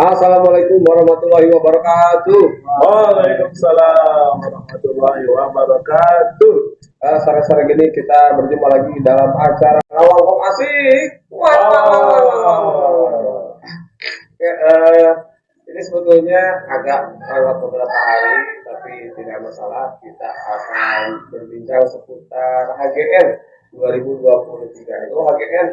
Assalamualaikum warahmatullahi wabarakatuh. Waalaikumsalam warahmatullahi wabarakatuh. Sore-sore gini kita berjumpa lagi dalam acara Awal Kok Asik. Oke, ini sebetulnya agak lewat beberapa hari, tapi tidak masalah. Kita akan berbincang seputar HGN 2023. Itu HGN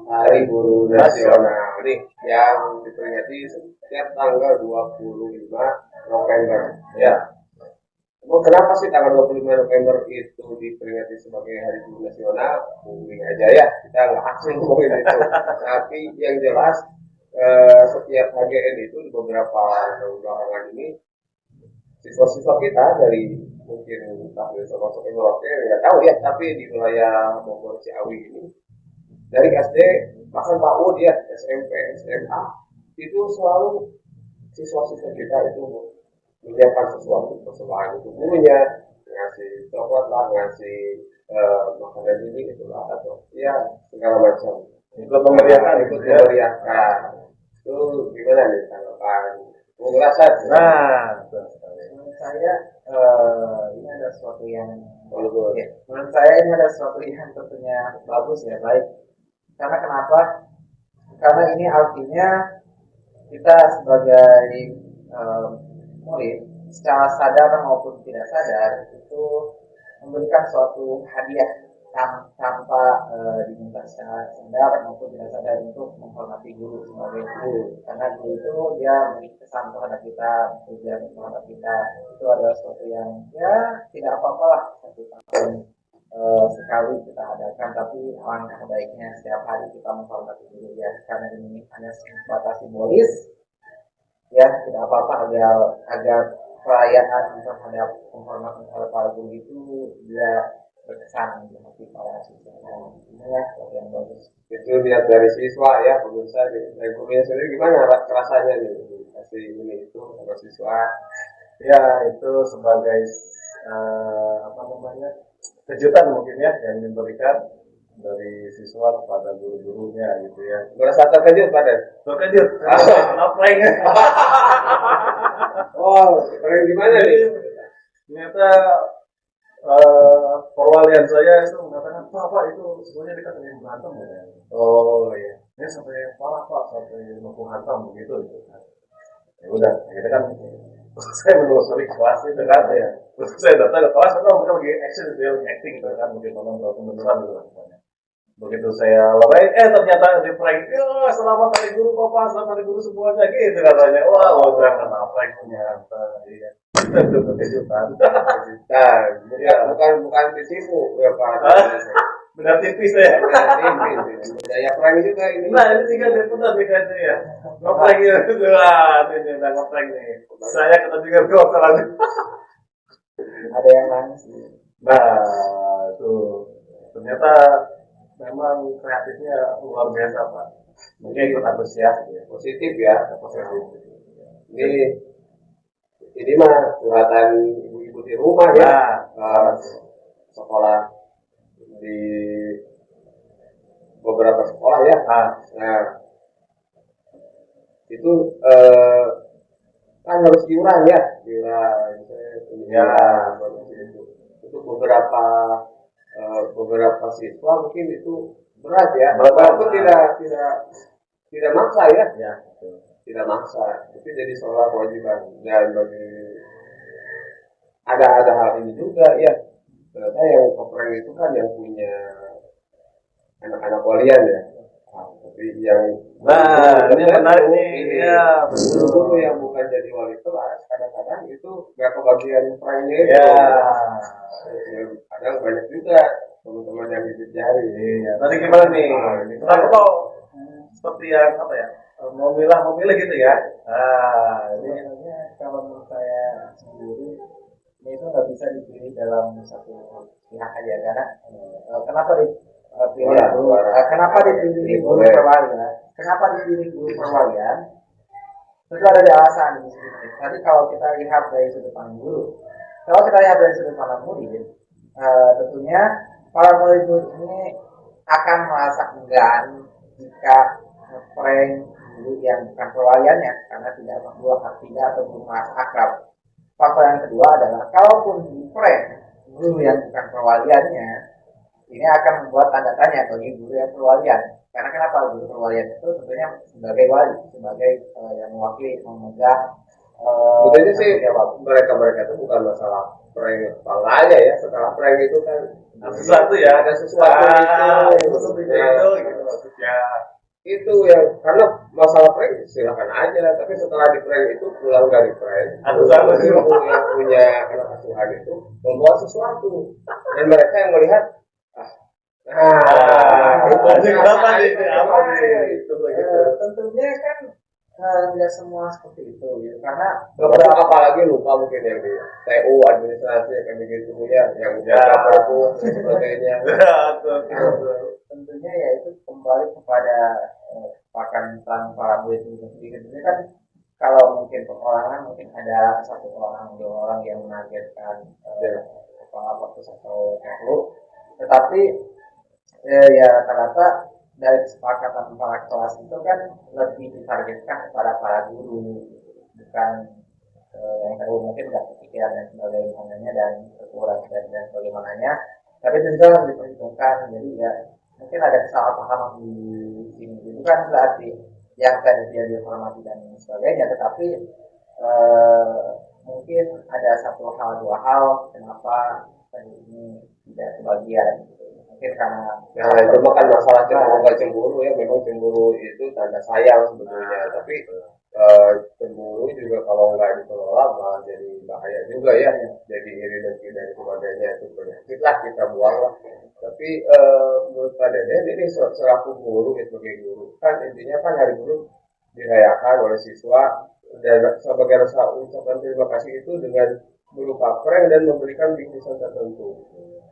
Hari Guru Nasional nih yang diperingati setiap tanggal 25 November ya. Kenapa sih tanggal 25 November itu diperingati sebagai Hari Guru Nasional? Mungkin aja ya, kita nggak asing ngomongin itu. Tapi yang jelas setiap HGN itu di beberapa belakangan ini siswa-siswa kita dari mungkin tahun termasuk Indonesia nggak tahu ya, tapi di wilayah Bogor Ciawi ini dari SD bahkan PAUD ya, SMP, SMA itu selalu siswa-siswa kita itu menyiapkan sesuatu persembahan untuk gurunya, ngasih coklat lah, ngasih makanan ini itulah atau ya segala macam ikut memeriahkan itu gimana nih tanggapan mau ngerasa menurut saya ini ada sesuatu yang menurut saya ini ada sesuatu yang tentunya bagus ya, baik. Karena kenapa? Karena ini artinya kita sebagai murid secara sadar maupun tidak sadar itu memberikan suatu hadiah tanpa diminta secara sadar maupun tidak sadar untuk menghormati guru sebagai guru. Karena guru itu dia memberi kesan terhadap kita, ujian terhadap kita, itu adalah sesuatu yang ya tidak apa-apa lah satu tahun sekali kita adakan, tapi alangkah baiknya setiap hari kita menghormati guru ya, karena ini hanya sebatas simbolis ya, tidak apa-apa agar perayaan terhadap penghormatan terhadap para guru itu dia berkesan di hati para siswa. Ini ya yang bagus. Itu lihat dari siswa ya, pemirsa dari gurunya sendiri gimana rasanya nih kasih ini itu sama siswa Ya, itu sebagai kejutan mungkin ya yang diberikan dari siswa kepada guru-gurunya gitu ya. merasa terkejut pada Terkejut, ngapain? keren gimana nih Ternyata perwalian saya itu mengatakan, Pak itu semuanya dikatakan berantem ya. iya Ini sampai parah Pak, sampai baku hantam begitu gitu kan. Ya udah, kita kan saya menelusuri kelas itu kan ya. Terus saya datang ke kelas, mereka lagi action, dia lagi acting gitu kan, mungkin nonton beneran gitu kan. Begitu saya lewat, ternyata di prank, selamat hari guru Bapak, selamat hari guru semuanya gitu katanya. Wah, udah kena prank ternyata. Iya. Itu kejutan. nah bukan ditipu ya Pak Benar tipis ya. daya perang juga ini Nah, ini juga dia benar dikasih ya. Ngeprank gitu. Wah, ini udah ngeprank nih. Saya kena juga kok Ada yang nangis. Nah, tuh ternyata memang kreatifnya luar biasa Pak. Mungkin ikut antusias ya. positif ya ini mah curhatan ibu-ibu di rumah ya sekolah di beberapa sekolah ya nah itu kan harus iuran ya untuk beberapa siswa mungkin itu berat ya walaupun tidak maksa ya tidak maksa itu jadi seolah kewajiban dan bagi ada hal ini juga ya ternyata yang koperang itu kan yang punya anak-anak walian ya tapi yang ini menarik nih ya guru yang bukan jadi wali kelas kadang-kadang itu nggak kebagian perangnya itu kadang banyak juga teman-teman yang gigit jari tadi gimana nih aku mau seperti yang apa ya mau milih gitu ya Ini kalau menurut saya sendiri ini itu nggak bisa dipilih dalam satu pihak aja karena kenapa dipilih guru kenapa dipilih guru perwalian kenapa dipilih guru perwalian itu ada di alasan di sini. Tadi kalau kita lihat dari sudut pandang guru, kalau kita lihat dari sudut pandang murid, tentunya para murid-murid ini akan merasa enggan jika ngeprank guru yang bukan perwaliannya karena tidak membuat tidak atau belum merasa akrab. Faktor yang kedua adalah kalaupun di prank guru yang bukan perwaliannya, ini akan membuat tanda tanya bagi guru yang perwalian. Karena kenapa guru perwalian itu tentunya sebagai wali, sebagai yang mewakili memegang. Betulnya sih mereka itu bukan masalah prank palanya ya. Setelah prank itu kan sesuatu ya, ada sesuatu itu gitu maksudnya. Itu yang karena masalah prank silakan aja, tapi setelah di prank itu pulang dari prank yang punya anak asuhan itu membuat sesuatu dan mereka yang melihat tentunya kan tidak semua seperti itu ya. Karena beberapa apalagi lupa mungkin yang di TU administrasi kayak begitu ya yang perpu dan sebagainya. Tentunya ya itu kembali kepada kesepakatan para murid itu sendiri. Tentunya kan kalau mungkin perorangan mungkin ada satu orang dua orang yang menargetkan kepala fokus atau perlu, tetapi ya rata-rata dari kesepakatan para kelas itu kan lebih ditargetkan kepada para guru, bukan yang tahu mungkin nggak kepikiran dan sebagainya dan kekurangan dan sebagainya, tapi tentu harus diperhitungkan. Jadi ya mungkin ada kesalahpahaman di sini, itu kan berarti yang tadi dia dihormati dan sebagainya, tetapi mungkin ada satu hal dua hal kenapa ini tidak kebagian. Mungkin karena itu bukan masalah cemburu ya, memang cemburu itu tanda sayang sebetulnya, tapi cemburu juga kalau nggak dikelola malah jadi bahaya juga ya, jadi iri dan dan sebagainya, itu penyakit lah kita buang lah. Tapi menurut Pak Deden ini selaku guru ya, sebagai guru kan intinya kan hari guru dirayakan oleh siswa dan sebagai rasa ucapan terima kasih itu dengan berupa prank dan memberikan bingkisan tertentu.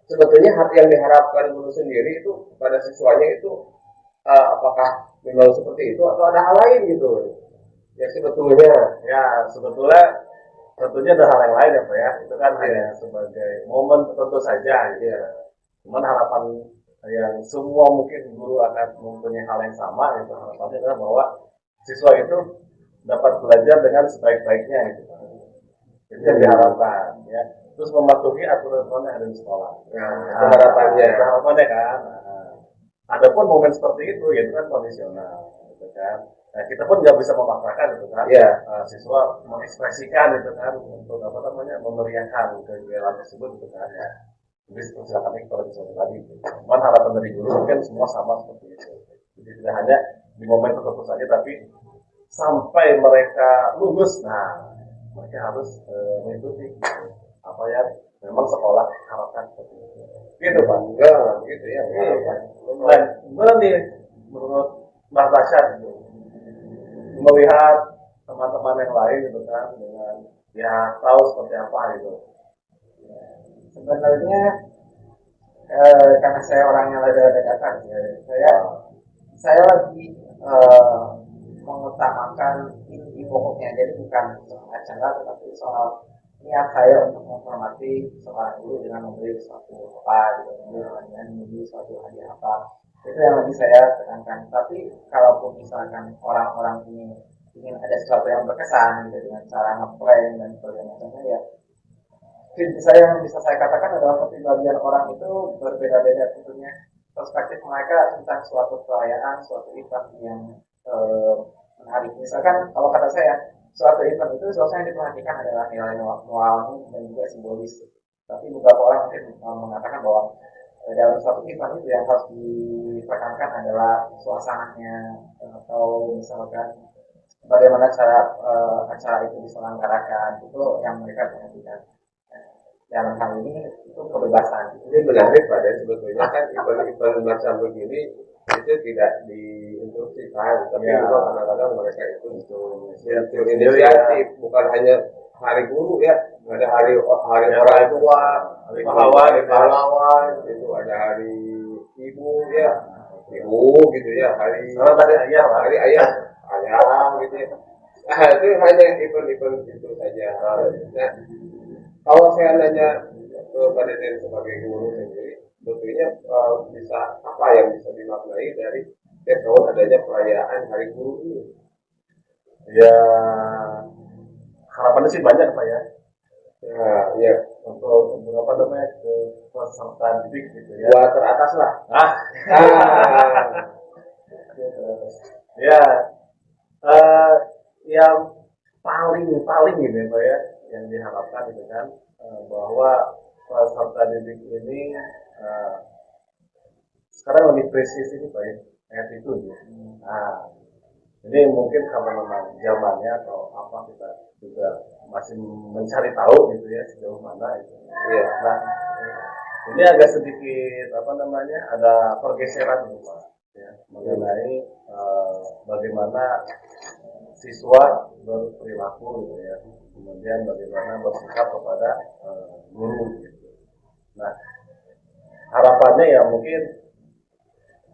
Sebetulnya yang diharapkan guru sendiri itu pada siswanya itu apakah memang seperti itu atau ada hal lain gitu ya sebetulnya tentunya ada hal yang lain ya Pak ya, itu kan hanya sebagai momen tertentu saja ya. Cuman harapan yang semua mungkin guru akan mempunyai hal yang sama, itu harapannya adalah bahwa siswa itu dapat belajar dengan sebaik-baiknya gitu. Jadi yang diharapkan ya, terus mematuhi aturan yang ada di sekolah. Harapannya kan. Adapun momen seperti itu ya itu kan kondisional, gitu kan. Nah, kita pun nggak bisa memaksakan itu kan. Siswa mengekspresikan itu kan untuk memeriahkan kegiatan tersebut itu kan ya. Jadi silakan kalau bisa tadi. Cuman harapan dari guru mungkin semua sama seperti itu. Jadi tidak hanya di momen tertentu saja, tapi sampai mereka lulus, nah mereka harus mengikuti apa ya memang sekolah harapkan seperti itu. Gitu Pak. Enggak gitu ya. Dan gimana nih menurut Mbak Tasya melihat teman-teman yang lain gitu kan dengan ya tahu seperti apa gitu. Sebenarnya karena saya orangnya dadakan ya, saya lagi mengutamakan inti pokoknya, jadi bukan soal acara tetapi soal niat saya untuk menghormati seorang guru dengan memberi suatu apa dengan memberi suatu hadiah apa, itu yang lebih saya tekankan. Tapi kalaupun misalkan orang-orang ini ingin ada sesuatu yang berkesan gitu, dengan cara ngeprank dan sebagainya ya, saya yang bisa saya katakan adalah kepribadian orang itu berbeda-beda tentunya, perspektif mereka tentang suatu perayaan, suatu event yang menarik. Misalkan kalau kata saya, suatu event itu sesuatu yang diperhatikan adalah nilai moralnya dan juga simbolis. Tapi beberapa orang mungkin mengatakan bahwa dalam suatu event itu yang harus ditekankan adalah suasananya, atau misalkan bagaimana cara acara itu diselenggarakan, itu yang mereka perhatikan. Dalam hal ini itu kebebasan. Ini menarik pada sebetulnya kan event-event macam begini itu tidak diinstruksikan, tapi juga kadang-kadang mereka itu inisiatif, bukan hanya hari guru ya, ada hari orang tua, hari pahlawan, itu ada hari ibu ya, ibu gitu ya, hari ayah gitu ya. Nah, itu hanya event-event itu saja. Nah, kalau saya nanya kepada diri sebagai guru sendiri, tentunya bisa apa yang bisa dimaknai dari setiap tahun adanya perayaan Hari Guru ini? Ya, harapannya sih banyak Pak ya. Ya, untuk apa namanya ke peserta didik gitu ya. Buat teratas lah. Ya, yang paling gitu ya Pak ya, yang diharapkan gitu kan bahwa peserta didik ini sekarang lebih presisi ini Pak ya, attitude ya. Nah, ini mungkin karena memang zamannya atau apa kita juga masih mencari tahu gitu ya sejauh mana itu. Iya. Nah, ini agak sedikit apa namanya ada pergeseran gitu Pak ya, mengenai bagaimana siswa berperilaku gitu ya, kemudian bagaimana bersikap kepada guru gitu. Nah, harapannya ya mungkin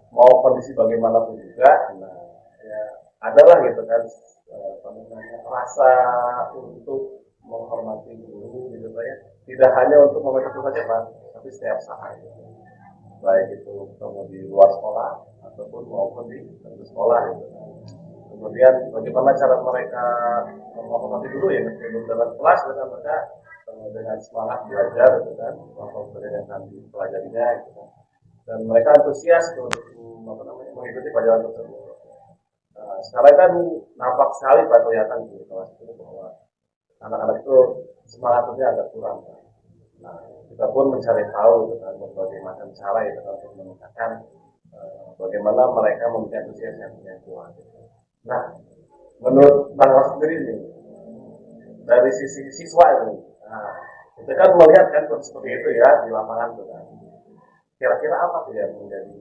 mau kondisi bagaimanapun juga, nah ya adalah gitu kan rasa untuk menghormati guru gitu Pak ya, tidak hanya untuk momen itu saja Pak, tapi setiap saat gitu. Baik itu ketemu di luar sekolah ataupun maupun di sekolah gitu. Kemudian bagaimana cara mereka menghormati guru ya dalam kelas dengan mereka dengan semangat belajar gitu kan, mempelajari yang dipelajarinya gitu kan. Dan mereka antusias untuk mengikuti pelajaran tersebut. Sekarang kan nampak sekali Pak kelihatan di kelas itu bahwa anak-anak itu semangatnya agak kurang Pak. Nah, kita pun mencari tahu dengan berbagai macam cara ya untuk meningkatkan bagaimana mereka memiliki antusias yang kuat. Nah, menurut Bang Ros sendiri nih, dari sisi siswa ini, nah, kita kan melihat kan seperti itu ya di lapangan tuh kan. Kira-kira apa tuh yang menjadi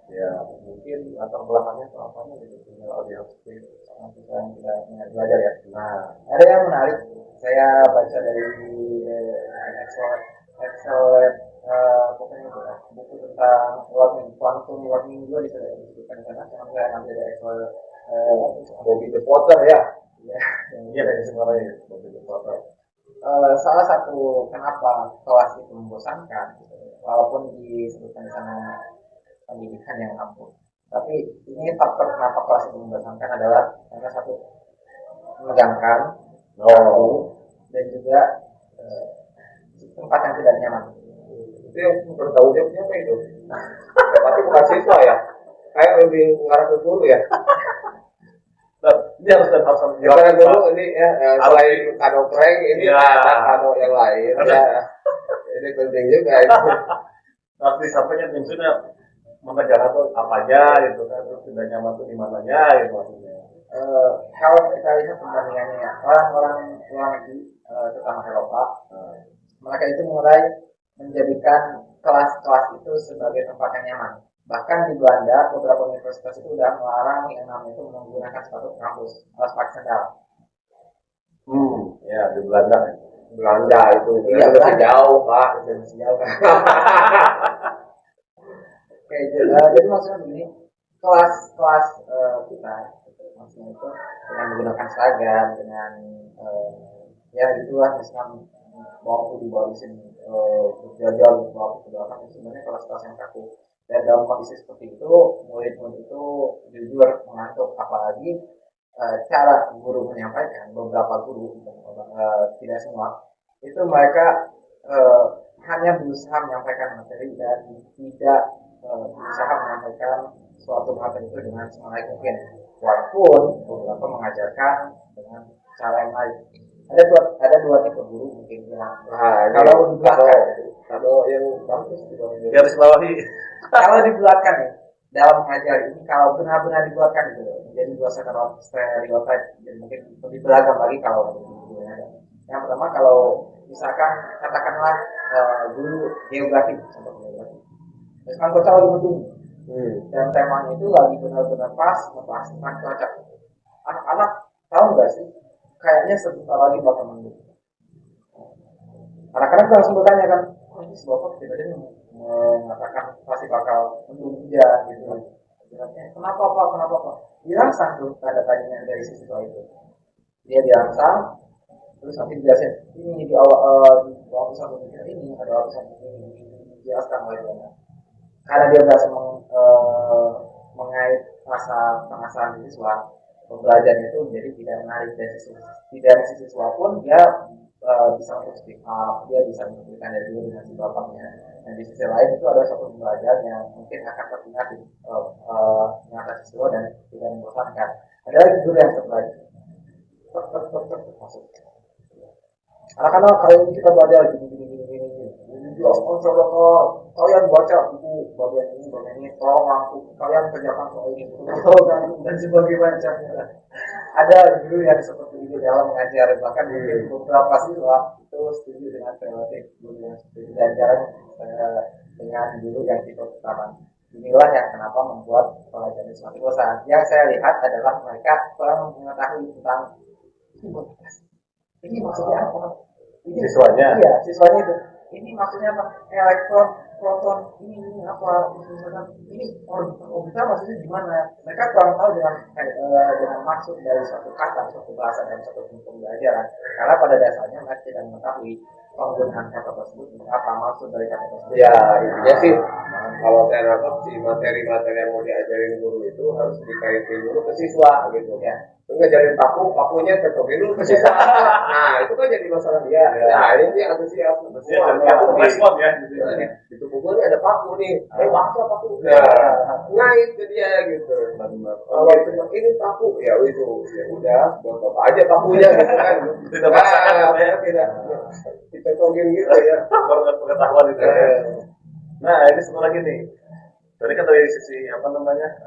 ya mungkin latar belakangnya atau apanya gitu kalau dia seperti itu yang kita belajar ya. Nah, ada yang menarik saya baca dari pokoknya itu buku tentang quantum warming juga disebutkan sana, karena saya ambil dari Bobby the Potter ya. Iya dari sebenarnya Bobby the Potter. Salah satu kenapa kelas itu membosankan, walaupun disebutkan di sana pendidikan yang ampuh, tapi ini faktor kenapa kelas itu membosankan adalah karena satu menegangkan, dan juga tempat yang tidak nyaman. Itu yang bertanggung jawab siapa itu? Berarti bukan siswa ya? Kayak lebih mengarah ke guru ya? Ini harus karena guru ini ya selain kado prank ini ada kado yang lain ya. Ini penting juga itu. Tapi sampainya maksudnya mengejar atau apanya gitu kan, terus tidak nyaman tuh di mananya gitu maksudnya. Kalau kita lihat perbandingannya ya, orang-orang luar negeri terutama Eropa, mereka itu mulai menjadikan kelas-kelas itu sebagai tempat yang nyaman. Bahkan di Belanda beberapa universitas itu sudah melarang yang namanya itu menggunakan sepatu kampus, alas pakai sandal. Ya di Belanda itu iya, lebih jauh Pak, lebih jauh. Oke, jadi maksudnya begini, kelas-kelas kita maksudnya itu dengan menggunakan seragam, dengan ya itulah misalkan mau di bawah sini berjajar di bawah ke belakang, sebenarnya kelas-kelas yang kaku. Dan dalam kondisi seperti itu, murid-murid itu jujur mengantuk, apalagi cara guru menyampaikan, beberapa guru tidak semua, itu mereka hanya berusaha menyampaikan materi dan tidak berusaha menyampaikan suatu materi itu dengan semangat mungkin, walaupun beberapa mengajarkan dengan cara yang lain. Ada dua tipe guru mungkin yang kalau di belakang kalau yang bagus garis bawahi kalau di belakang ya dalam mengajar ini, kalau benar-benar dibuatkan gitu menjadi dua stereotip, jadi mungkin lebih beragam lagi kalau yang pertama, kalau misalkan katakanlah guru geografi, contoh geografi, misalkan kota lagi mendung dan temanya itu lagi benar-benar pas membahas tentang cuaca. Anak-anak tahu nggak sih kayaknya sebentar lagi bakal mendung. Anak-anak langsung bertanya kan, oh ini sebab apa tiba-tiba mengatakan pasti bakal mendung hujan gitu. Kenapa Pak? Kenapa Pak? Dirangsang tuh tanda tanya dari siswa itu. Dia dirangsang, terus nanti dijelasin ini di awal di lapisan pemikiran ini ada lapisan ini dijelaskan oleh karena dia berhasil mengait rasa penasaran siswa, pembelajaran itu menjadi tidak menarik dari sisi siswa pun dia bisa untuk speak up, dia bisa memberikan dari diri dengan si bapaknya. Dan di sisi lain itu ada satu pembelajaran yang mungkin akan terdengar di mata siswa dan tidak membosankan. Ada lagi guru yang satu lagi masuk. Anak-anak kali ini kita belajar gini. Ya, kalian baca buku bagian ini, tolong aku, kalian kerjakan soal ini, dan sebagainya. Ada guru yang seperti itu dalam mengajar, bahkan beberapa siswa itu setuju dengan teoretik guru yang seperti itu, dan jarang dengan guru yang tipe pertama. Inilah yang kenapa membuat pelajaran semakin bosan. Yang saya lihat adalah mereka kurang mengetahui tentang ini maksudnya apa? Ini Siswanya? Iya, siswanya itu. Ini maksudnya apa? Elektron, proton, ini apa? Ini orbital maksudnya gimana? Mereka kurang tahu dengan maksud dari suatu kata, suatu bahasa dan suatu pembelajaran. Karena pada dasarnya mereka tidak mengetahui penggunaan kata tersebut, apa maksud dari kata tersebut. Ya, intinya sih kalau saya nangkep si materi-materi yang mau diajarin guru itu harus dikaitin dulu ke siswa gitu ya. Ngajarin pakunya cocoknya dulu ke siswa. Nah, itu kan jadi masalah dia. Nah, ini dia antusias. Respon ya. Itu bukunya ada paku nih. Bakso paku. Ngait ke dia gitu. Kalau cuma ini paku, ya itu ya udah buat apa aja pakunya gitu kan. Tidak paksakan ya. Tidak dicocokin gitu ya. Pengetahuan itu. Nah, ini satu lagi nih. Tadi kan dari sisi bagaimana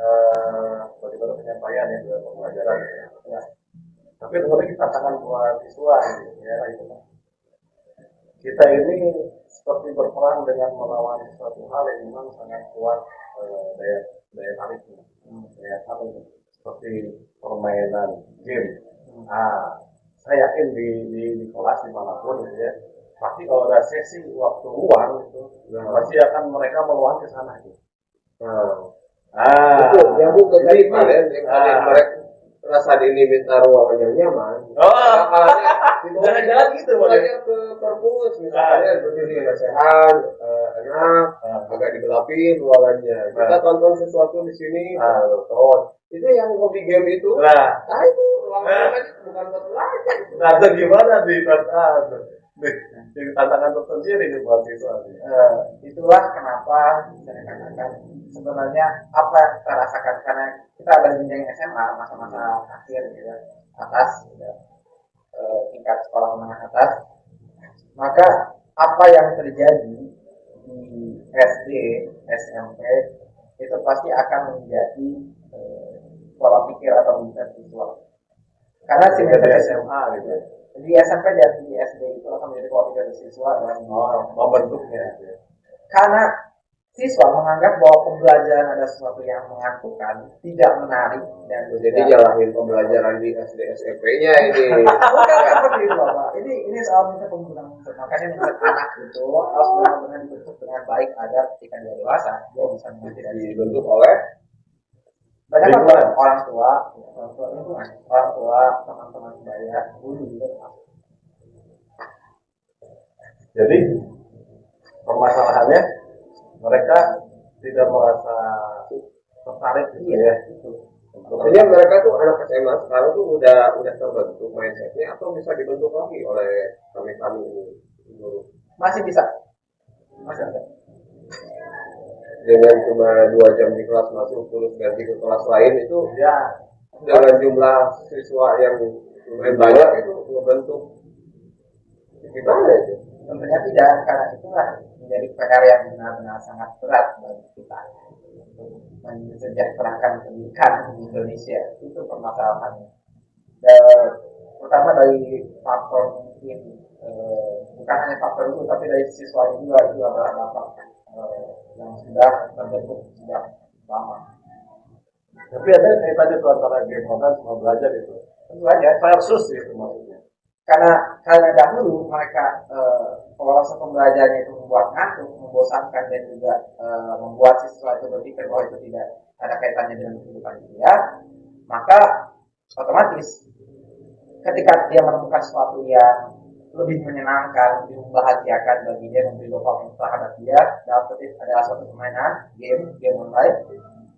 penyampaian ya dalam pembelajaran ya. Tapi sebenarnya kita tantangan buat siswa gitu ya itu. Kita ini seperti berperang dengan melawan suatu hal yang memang sangat kuat daya tariknya. Ya, seperti permainan game. Saya yakin di kelas dimanapun gitu ya. Pasti kalau ada sesi waktu luang itu, pasti akan mereka meluang ke sana gitu. Itu yang bukan tadi kemarin mereka rasa ini minta ruang yang nyaman. Jalan-jalan gitu banyak ke perpus misalnya berdiri lesehan, enak, agak digelapin ruangannya. Kita tonton sesuatu di sini, tonton. Itu yang hobi game itu. Itu ruangan bukan buat belajar. Nah, itu gimana di tantangan tersendiri nih buat siswa. Itulah kenapa saya katakan sebenarnya apa yang kita rasakan karena kita ada jenjang SMA masa-masa akhir gitu atas tingkat sekolah menengah atas, maka apa yang terjadi di SD, SMP itu pasti akan menjadi pola pikir atau minat siswa. Karena si SMA gitu. Di SMP dan di SD itu akan menjadi pola pikir siswa dan membentuknya. Karena siswa menganggap bahwa pembelajaran ada sesuatu yang mengantukkan, tidak menarik dan jadi nyalahin pembelajaran di SD SMP-nya ini. Bukan seperti itu Bapak. Ini soal minta penggunaan. Makanya menurut anak itu harus benar-benar dibentuk dengan baik agar ketika dia dewasa dia bisa mengerti dan dibentuk oleh banyak orang tua, teman-teman saya, guru juga. Jadi permasalahannya mereka tidak merasa tertarik gitu ya. Artinya mereka tuh anak SMA sekarang tuh udah terbentuk mindsetnya atau bisa dibentuk lagi oleh kami ini guru? Masih bisa, masih ada. Dengan cuma 2 jam di kelas masuk terus ganti ke kelas lain itu ya dengan jumlah siswa yang lumayan banyak itu membentuk gimana itu? Tentunya tidak, karena itulah menjadi PR yang benar-benar sangat berat bagi kita mensejahterakan pendidikan di Indonesia. Itu permasalahannya. Dan pertama dari faktor mungkin bukan hanya faktor itu, tapi dari siswa juga itu adalah dampak yang sudah terbentuk sejak lama. Tapi ada kaitannya tuh antara game online sama belajar itu. Tentu aja versus itu maksudnya. karena dahulu mereka proses pembelajarannya itu membuat ngantuk, membosankan dan juga membuat siswa itu berpikir bahwa itu tidak ada kaitannya dengan kehidupan dia, maka otomatis ketika dia menemukan sesuatu yang lebih menyenangkan, lebih membahagiakan bagi dia, memberi dopamin terhadap dia, dalam ketik adalah suatu permainan, game online,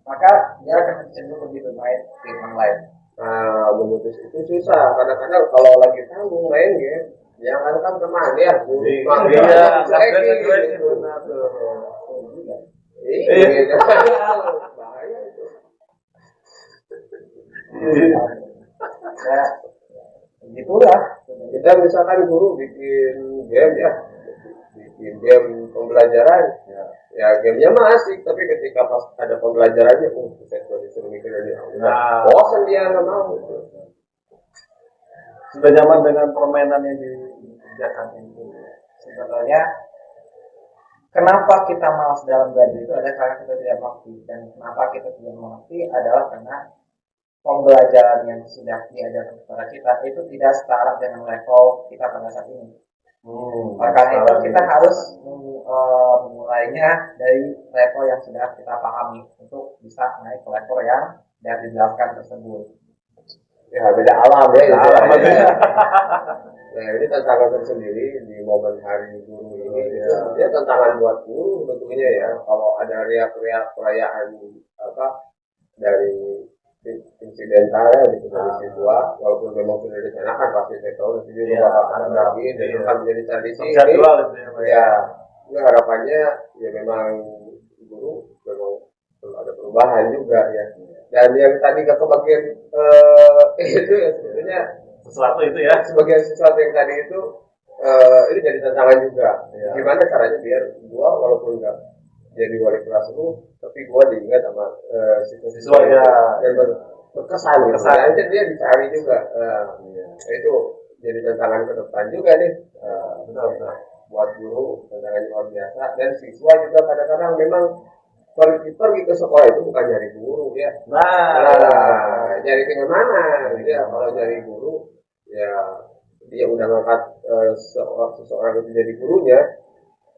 maka dia akan cenderung lebih bermain game online. Nah, memutus itu susah. Kadang-kadang kalau lagi tanggung main game, yang ada kan teman ya, iya, iya, bahaya itu. Ya, begitulah. Kita misalkan guru bikin game ya, bikin game pembelajaran, ya gamenya mah asik, tapi ketika pas ada pembelajarannya, saya disuruh mikir dia, bosan dia nggak mau. Sudah nyaman dengan permainan yang dikerjakan itu. Sebetulnya kenapa kita malas dalam belajar itu adalah karena kita tidak mengerti, dan kenapa kita tidak mengerti adalah karena pembelajaran yang sudah diajarkan kepada kita itu tidak setara dengan level kita pada saat ini. Karena itu kita harus memulainya dari level yang sudah kita pahami untuk bisa naik ke level yang sudah dijelaskan tersebut. Ya beda alam ya. Nah ini tantangan tersendiri di momen hari guru ini. Dia tantangan buat guru tentunya ya. Kalau ada riak-riak perayaan dari insidentalnya gitu dari siswa, walaupun memang sudah direncanakan pasti saya tahu nanti juga akan lagi dan akan menjadi tradisi ini. Ya, harapannya ya memang guru memang ada perubahan juga ya. Dan yang tadi gak kebagian itu ya sebenarnya sesuatu itu ya. Sebagian sesuatu yang tadi itu ini jadi tantangan juga. Ya. Gimana caranya biar gua walaupun nggak jadi wali kelas lu, tapi gua diingat sama siswa ya dan berkesan. Aja dia dicari juga. Itu jadi tantangan ke depan juga nih. Betul. Buat guru tantangan luar biasa dan siswa juga kadang-kadang memang pergi ke sekolah itu bukan nyari guru ya. Nah nyari kemana? Ya kalau nyari guru ya dia udah ngangkat seseorang itu jadi gurunya,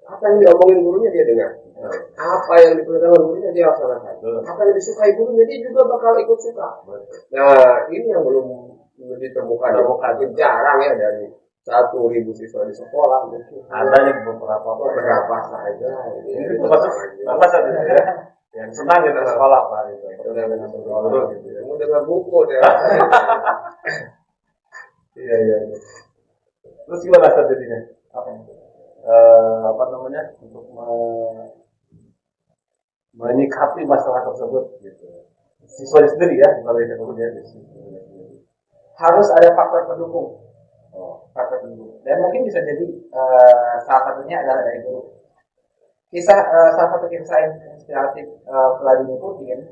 apa yang diomongin gurunya dia dengar, apa yang diperintahkan gurunya dia laksanakan, apa yang disukai gurunya dia juga bakal ikut suka. Nah ini yang belum ditemukan, jarang ya dari 1.000 siswa di sekolah mungkin ada yang beberapa saja. Itu termasuk ya yang senang gitu sekolah pak gitu. Kamu dengar buku deh. Iya. Terus gimana jadinya? Apa namanya untuk menyikapi masalah tersebut gitu. Siswa sendiri ya, kemudian harus ada faktor pendukung. Faktor pendukung. Dan mungkin bisa jadi salah satunya adalah dari guru. Salah satu kisah inspiratif Vladimir Putin.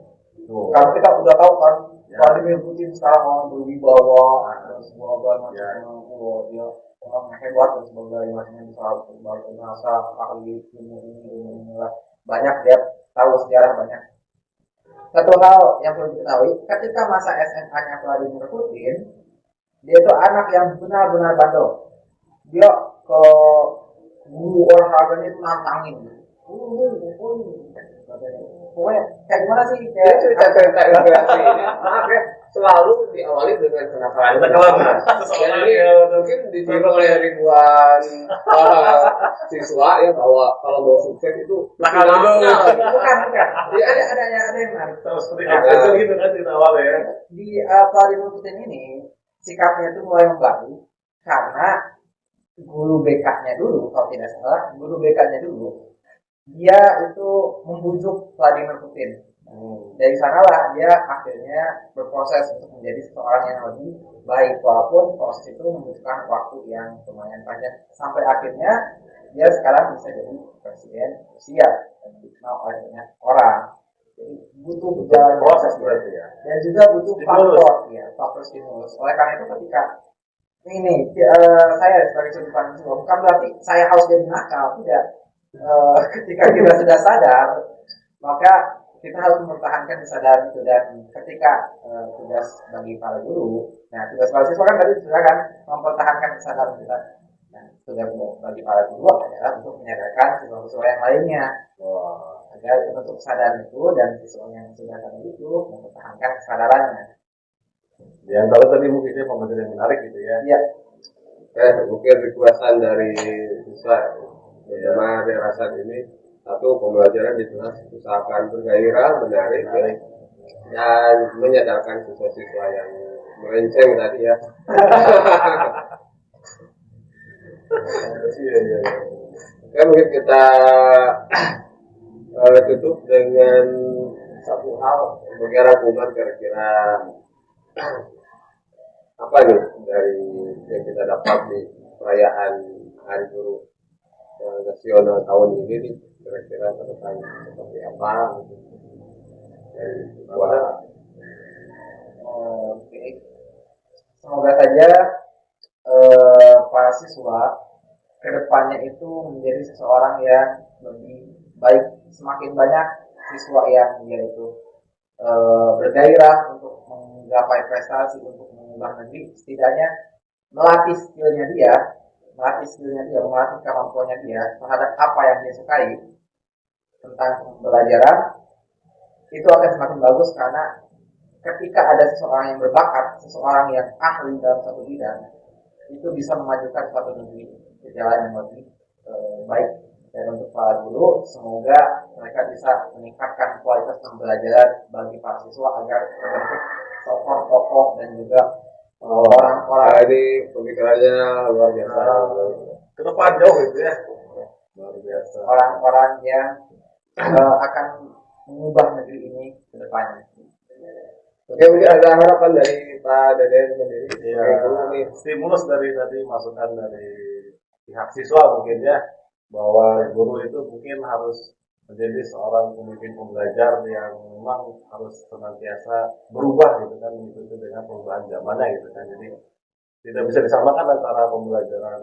Kalau kita udah tahu kan Vladimir Putin sekarang orang berwibawa, terus bawa dia orang hebat dan sebagainya, bisa berbahasa ahli ilmu lah. Banyak dia tahu sejarah banyak. Satu hal yang perlu diketahui, ketika masa SMA-nya Vladimir Putin, dia itu anak yang benar-benar bandel. Dia ke guru olahraganya itu nantangin. Pokoknya kayak gimana sih? Kayak cerita inspirasi ini. Maaf ya, selalu diawali dengan kenakalan. Mungkin ditimbang oleh ribuan siswa ya bahwa kalau mau sukses itu nakal dulu. Bukan. Ya ada yang menarik. Seperti itu gitu kan cerita awal ya. Di Vladimir Putin ini sikapnya itu mulai membaik karena guru BK-nya dulu, kalau tidak salah, guru BK-nya dulu dia itu membujuk Vladimir Putin. Dari sanalah dia akhirnya berproses untuk menjadi seseorang yang lebih baik, walaupun proses itu membutuhkan waktu yang lumayan panjang sampai akhirnya dia sekarang bisa jadi presiden Rusia dan dikenal oleh banyak orang. Jadi butuh jalan proses ya. Dan juga butuh faktor stimulus. Oleh karena itu ketika ini saya sebagai sudut pandang bukan berarti saya harus jadi nakal, tidak. Ketika kita sudah sadar, maka kita harus mempertahankan kesadaran itu. Dan ketika tugas bagi para guru, nah tugas para siswa kan tadi sudah kan mempertahankan kesadaran kita. Nah, tugas bagi para guru adalah untuk menyadarkan siswa-siswa yang lainnya agar untuk kesadaran itu, dan siswa yang sudah tadi itu mempertahankan kesadarannya. Di antara tadi mungkin pembelajaran yang menarik gitu ya. Iya. Mungkin requestan dari siswa bagaimana dia rasa ini. Satu, pembelajaran jelas usahakan bergairah, menarik, dan menyadarkan siswa-siswa yang melenceng tadi ya. Iya. Oke, mungkin kita tutup dengan satu hal sebagai rangkuman kira-kira apa nih dari yang kita dapat di perayaan Hari Guru Nasional tahun ini nih, kira-kira ke depan seperti apa dari Oke. Semoga saja para siswa kedepannya itu menjadi seseorang yang lebih baik. Semakin banyak siswa yang yaitu bergairah untuk menggapai prestasi, untuk mengubah negeri, setidaknya melatih skillnya dia, melatih kemampuannya dia terhadap apa yang dia sukai tentang pembelajaran, itu akan semakin bagus. Karena ketika ada seseorang yang berbakat, seseorang yang ahli dalam satu bidang, itu bisa memajukan suatu negeri ke jalan yang lebih baik. Dan untuk para guru, semoga mereka bisa meningkatkan kualitas pembelajaran bagi para siswa agar terbentuk tokoh-tokoh dan juga orang-orang. Ini pemikirannya luar biasa. Ke depan jauh gitu ya. Luar biasa. Orang-orang yang akan mengubah negeri ini ke depannya. Oke, mungkin ada harapan dari Pak Deden sendiri. Ya, stimulus dari tadi, masukan dari pihak siswa mungkin ya, bahwa guru itu mungkin harus menjadi seorang pemimpin pembelajar yang memang harus senantiasa berubah gitu kan, mengikuti dengan perubahan zamannya gitu kan. Jadi tidak bisa disamakan antara pembelajaran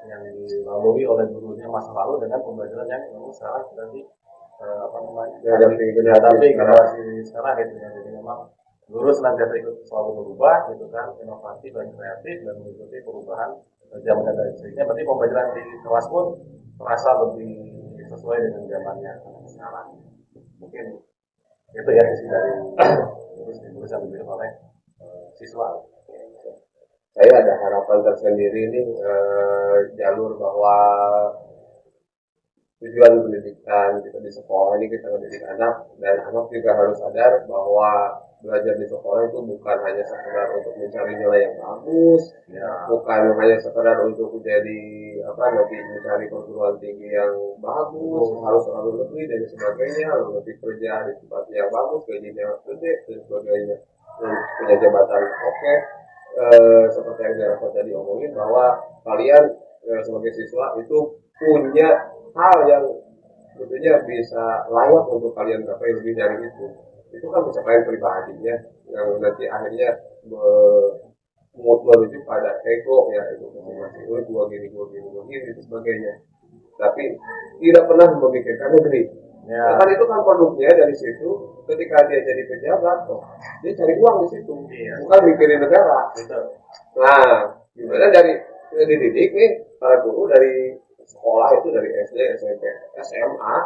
yang dilalui oleh gurunya masa lalu dengan pembelajaran yang sekarang sudah dihadapi generasi sekarang gitu ya. Jadi memang guru senantiasa ikut selalu berubah gitu kan, inovatif dan kreatif dan mengikuti perubahan zaman dan sehingga berarti pembelajaran di kelas pun terasa lebih sesuai dengan zamannya sekarang. Mungkin itu ya isi dari tulisan yang oleh siswa. Saya ada harapan tersendiri nih, jalur bahwa tujuan pendidikan kita di sekolah ini kita mendidik anak, dan anak juga harus sadar bahwa belajar di sekolah itu bukan hanya sekedar untuk mencari nilai yang bagus, bukan hanya sekedar untuk menjadi nanti mencari perguruan tinggi yang bagus, harus selalu lebih dan sebagainya, lalu lebih kerja di tempat yang bagus, gajinya gede dan sebagainya, dan punya jabatan oke. Seperti yang saya tadi omongin bahwa kalian sebagai siswa itu punya hal yang tentunya bisa layak untuk kalian capai lebih dari itu kan pencapaian pribadinya yang nanti akhirnya merujuk pada ego ya, itu masing-masing gua gini itu sebagainya, tapi tidak pernah memikirkan negeri. Kan itu kan produknya dari situ. Ketika dia jadi pejabat, dia cari uang di situ, bukan mikirin negara. Nah, gimana dari dididik nih para guru dari sekolah itu, dari SD, SMP, SMA,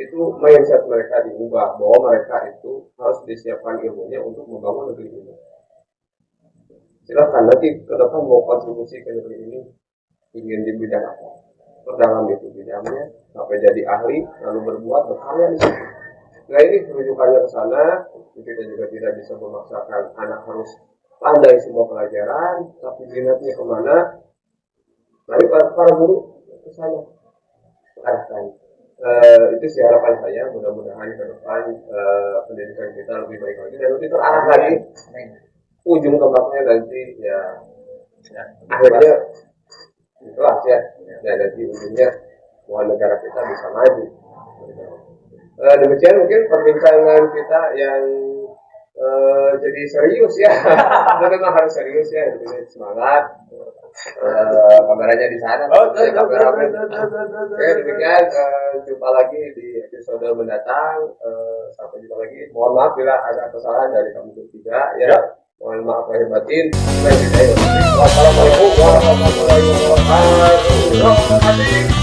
itu mindset mereka diubah bahwa mereka itu harus disiapkan ilmunya untuk membangun negeri ini. Silakan nanti ke depan mau kontribusi ke negeri ini, ingin di bidang apa, perdalam itu bidangnya, sampai jadi ahli, lalu berbuat berkarya di situ. Nah ini rujukannya ke sana. Kita juga tidak bisa memaksakan anak harus pandai semua pelajaran, tapi minatnya kemana? Mari para guru ke sana arahkan. Itu sih harapan saya. Mudah-mudahan ke depan pendidikan kita lebih baik lagi dan lebih terarah lagi. Ujung tombaknya nanti ya akhirnya itulah ya. Dan nanti ujungnya bahwa negara kita bisa maju. Demikian mungkin perbincangan kita yang jadi serius ya. Kita memang harus serius ya, ini semangat. Kameranya di sana. Oke, demikian jumpa lagi di episode mendatang. Sampai jumpa lagi. Mohon maaf bila ada kesalahan dari kami bertiga ya. Mohon maaf lahir batin. Wassalamualaikum warahmatullahi wabarakatuh.